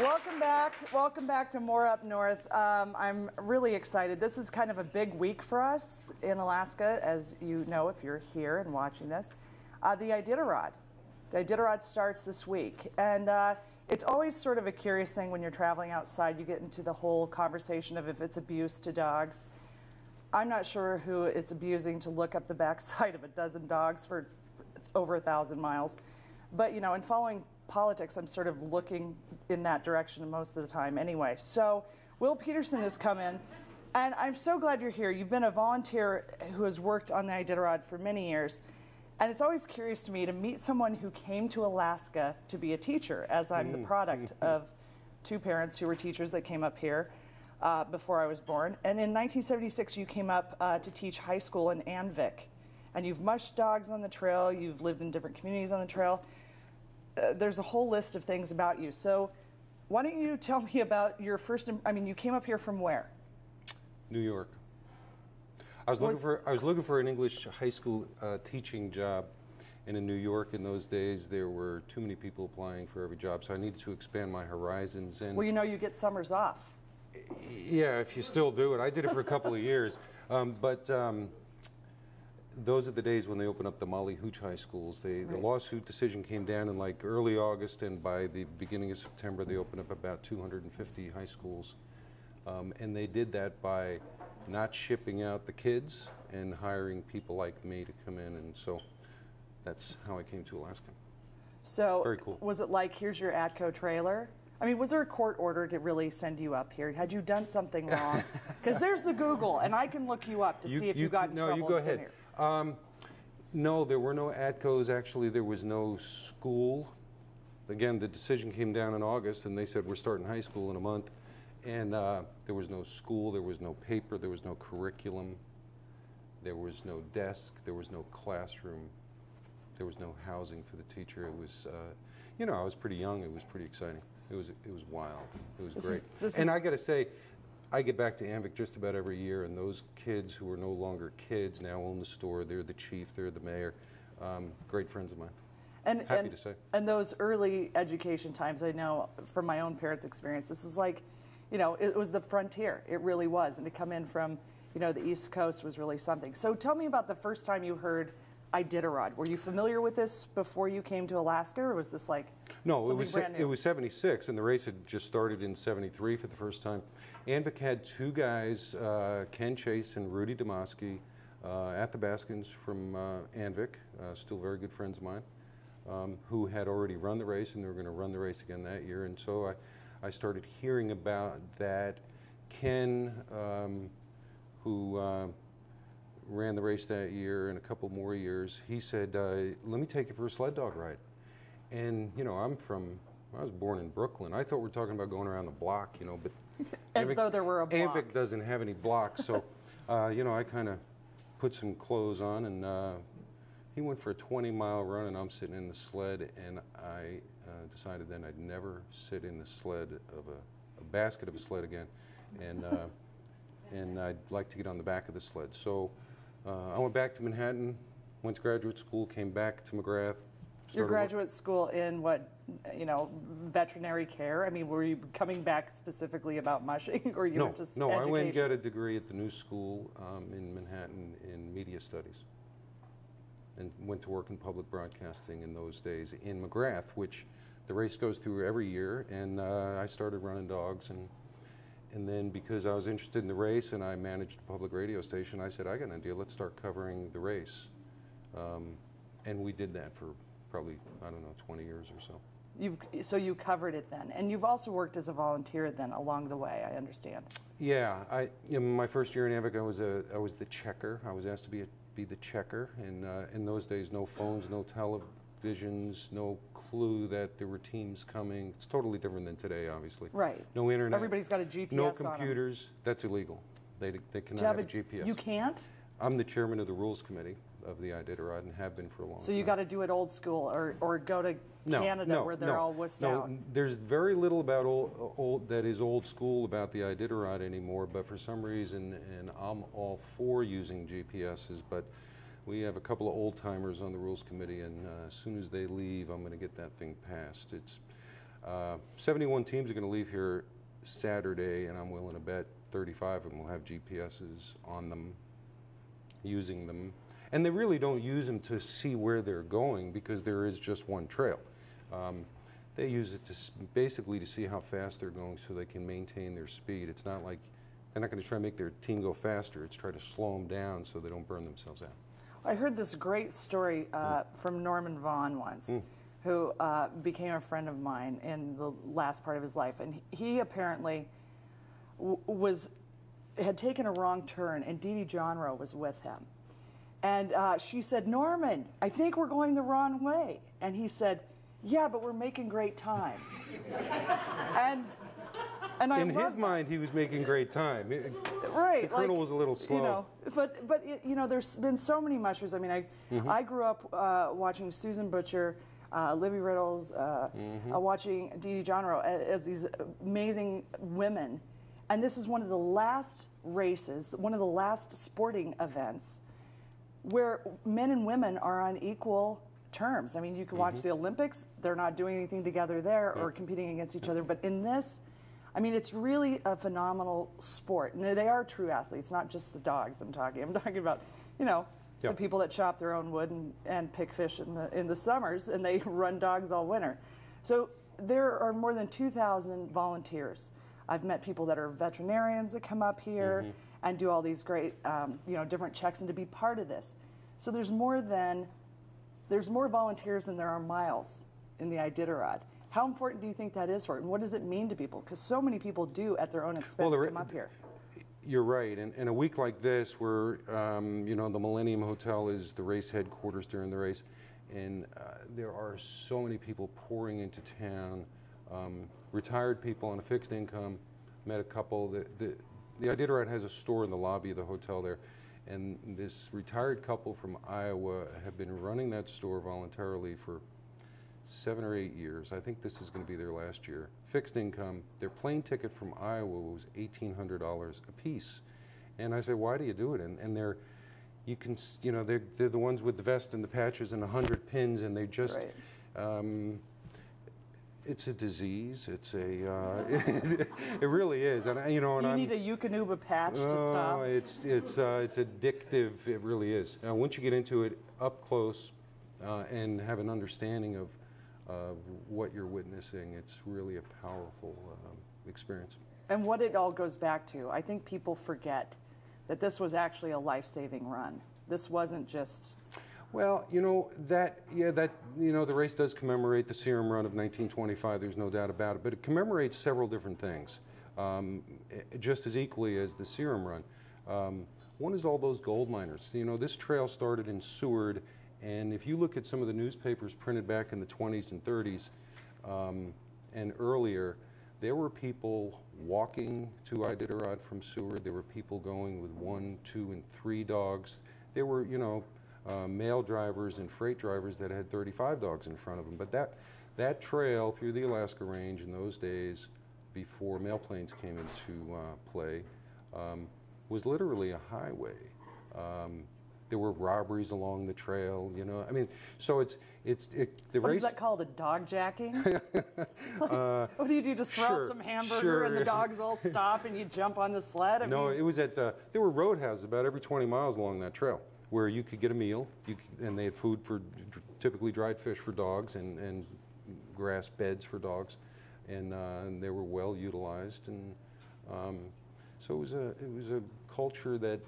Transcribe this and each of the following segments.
Welcome back to Moore Up North. I'm really excited. This is kind of a big week for us in Alaska, as you know if you're here and watching this. The Iditarod. The Iditarod starts this week, and it's always sort of a curious thing when you're traveling outside. You get into the whole conversation of if it's abuse to dogs. I'm not sure who it's abusing to look up the backside of a dozen dogs for over 1,000 miles. But, you know, in following politics, I'm sort of looking in that direction most of the time anyway. So Will Peterson has come in, and I'm so glad you're here. You've been a volunteer who has worked on the Iditarod for many years, and it's always curious to me to meet someone who came to Alaska to be a teacher, as I'm the product of two parents who were teachers that came up here before I was born. And in 1976, you came up to teach high school in Anvik, and you've mushed dogs on the trail, you've lived in different communities on the trail. There's a whole list of things about you. So why don't you tell me about your first, you came up here from where? New York. I was looking for an English high school teaching job, and in New York in those days there were too many people applying for every job, so I needed to expand my horizons. And well, you know, you get summers off. Yeah, if you still do it. I did it for a couple of years, but those are the days when they open up the Molly Hooch high schools. The lawsuit decision came down in like early August, and by the beginning of September they opened up about 250 high schools. And they did that by not shipping out the kids and hiring people like me to come in, and so that's how I came to Alaska. So very cool. Was it like, here's your ATCO trailer? I mean, was there a court order to really send you up here? Had you done something wrong? Because there's the Google, and I can look you up to see if you got in trouble. No, you go ahead. No, there were no ATCOs. Actually, there was no school. Again, the decision came down in August, and they said we're starting high school in a month. And there was no school, there was no paper, there was no curriculum, there was no desk, there was no classroom, there was no housing for the teacher. It was, you know, I was pretty young. It was pretty exciting. It was wild. It was great. And I got to say, I get back to Anvik just about every year, and those kids who are no longer kids now own the store. They're the chief, they're the mayor. Great friends of mine. Happy to say. And those early education times, I know from my own parents' experience, this is like, you know, it was the frontier. It really was. And to come in from, you know, the East Coast was really something. So tell me about the first time you heard Iditarod. Were you familiar with this before you came to Alaska, or was this like brand new? It was 76, and the race had just started in 73 for the first time. Anvik had two guys, Ken Chase and Rudy Demosky, at the Baskins from Anvik, still very good friends of mine, who had already run the race, and they were going to run the race again that year. And so I started hearing about that. Ken, who ran the race that year and a couple more years, he said, let me take you for a sled dog ride. And, you know, I was born in Brooklyn. I thought we were talking about going around the block, you know, but as though there were a block. Anvik doesn't have any blocks, so, you know, I kind of put some clothes on, and he went for a 20-mile run, and I'm sitting in the sled, and I decided then I'd never sit in the sled of a basket of a sled again, and and I'd like to get on the back of the sled. So I went back to Manhattan, went to graduate school, came back to McGrath. Your graduate school in what, you know, veterinary care? I mean, were you coming back specifically about mushing, or you were just No, education? I went and got a degree at the New School in Manhattan in media studies, and went to work in public broadcasting in those days in McGrath, which the race goes through every year. And I started running dogs, and then because I was interested in the race and I managed a public radio station, I said, I got an idea, let's start covering the race. And we did that for probably, I don't know, 20 years or so. So you covered it then, and you've also worked as a volunteer then along the way, I understand. Yeah, in my first year in Anvik, I was the checker. I was asked to be the checker, and in those days, no phones, no televisions, no clue that there were teams coming. It's totally different than today, obviously. Right. No internet. Everybody's got a GPS. No computers. That's illegal. They cannot have a GPS. You can't? I'm the chairman of the rules committee of the Iditarod and have been for a long time. So you got to do it old school, or go to Canada where they're all wussed out? No, there's very little about that is old school about the Iditarod anymore, but for some reason, and I'm all for using GPSs, but we have a couple of old timers on the rules committee, and as soon as they leave, I'm going to get that thing passed. 71 teams are going to leave here Saturday, and I'm willing to bet 35 of them will have GPSs on them, using them. And they really don't use them to see where they're going because there is just one trail. They use it to basically to see how fast they're going so they can maintain their speed. It's not like they're not going to try to make their team go faster. It's try to slow them down so they don't burn themselves out. I heard this great story from Norman Vaughn once, who became a friend of mine in the last part of his life. And he apparently had taken a wrong turn, and Dee Dee Johnrow was with him. And she said, "Norman, I think we're going the wrong way." And he said, "Yeah, but we're making great time." and I in his mind, he was making great time. Right, the colonel was a little slow. You know, but you know, there's been so many mushers. I mean, I grew up watching Susan Butcher, Libby Riddles, watching Dee Dee Johnrow as these amazing women, and this is one of the last races, one of the last sporting events where men and women are on equal terms. I mean, you can watch the Olympics; they're not doing anything together there or competing against each other. But in this, I mean, it's really a phenomenal sport. And they are true athletes, not just the dogs I'm talking about, you know, the people that chop their own wood and pick fish in the summers, and they run dogs all winter. So there are more than 2,000 volunteers. I've met people that are veterinarians that come up here and do all these great, you know, different checks, and to be part of this. So there's more volunteers than there are miles in the Iditarod. How important do you think that is for it, and what does it mean to people? Because so many people do, at their own expense, come up here. You're right, and a week like this, where you know, the Millennium Hotel is the race headquarters during the race, and there are so many people pouring into town. Retired people on a fixed income. Met a couple. The Iditarod has a store in the lobby of the hotel there, and this retired couple from Iowa have been running that store voluntarily for 7 or 8 years. I think this is going to be their last year. Fixed income. Their plane ticket from Iowa was $1,800 a piece. And I said, "Why do you do it?" And they're, you can, you know, they're the ones with the vest and the patches and 100 pins, and they just, it's a disease. It's a, it really is. And you know, and you need a Eukanuba patch to stop. It's addictive. It really is. Once you get into it up close and have an understanding of what you're witnessing, it's really a powerful experience. And what it all goes back to, I think people forget that this was actually a life-saving run. This wasn't just... Well, you know, the race does commemorate the Serum Run of 1925, there's no doubt about it, but it commemorates several different things, just as equally as the Serum Run. One is all those gold miners. You know, this trail started in Seward, and if you look at some of the newspapers printed back in the 20s and 30s and earlier, there were people walking to Iditarod from Seward. There were people going with 1, 2, and 3 dogs. There were, you know, mail drivers and freight drivers that had 35 dogs in front of them. But that trail through the Alaska Range in those days, before mail planes came into play, was literally a highway. There were robberies along the trail, you know. I mean, so the what race. Is that called, a dog jacking? What do you do? Just throw out some hamburger and the dogs all stop and you jump on the sled? I mean, it was at there were roadhouses about every 20 miles along that trail where you could get a meal, and they had food for typically dried fish for dogs and grass beds for dogs, and they were well utilized, and so it was a culture that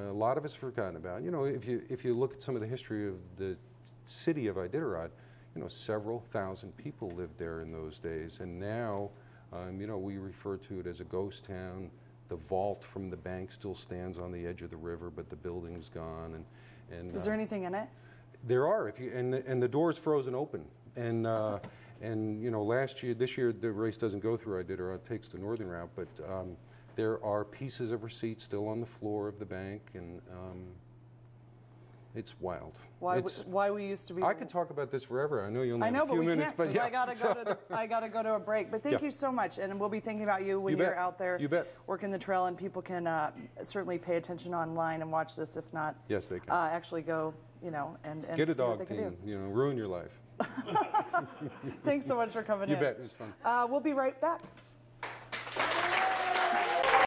a lot of us forgotten about. You know, if you look at some of the history of the city of Iditarod, you know, several thousand people lived there in those days, and now, you know, we refer to it as a ghost town. The vault from the bank still stands on the edge of the river, but the building's gone. And is there anything in it? There are. And the door's frozen open. And you know, this year the race doesn't go through Iditarod, it takes the northern route, but there are pieces of receipts still on the floor of the bank, and It's wild. Why we used to be. I could talk about this forever. I know you only have a but few we minutes, can't, but yeah. I gotta go to a break. But thank Yeah. you so much, and we'll be thinking about you when you're out there You bet. working the trail, and people can certainly pay attention online and watch this. If not, Yes, they can. actually go, and Get a see what dog they can team. do. Ruin your life. Thanks so much for coming in. You bet. It was fun. We'll be right back.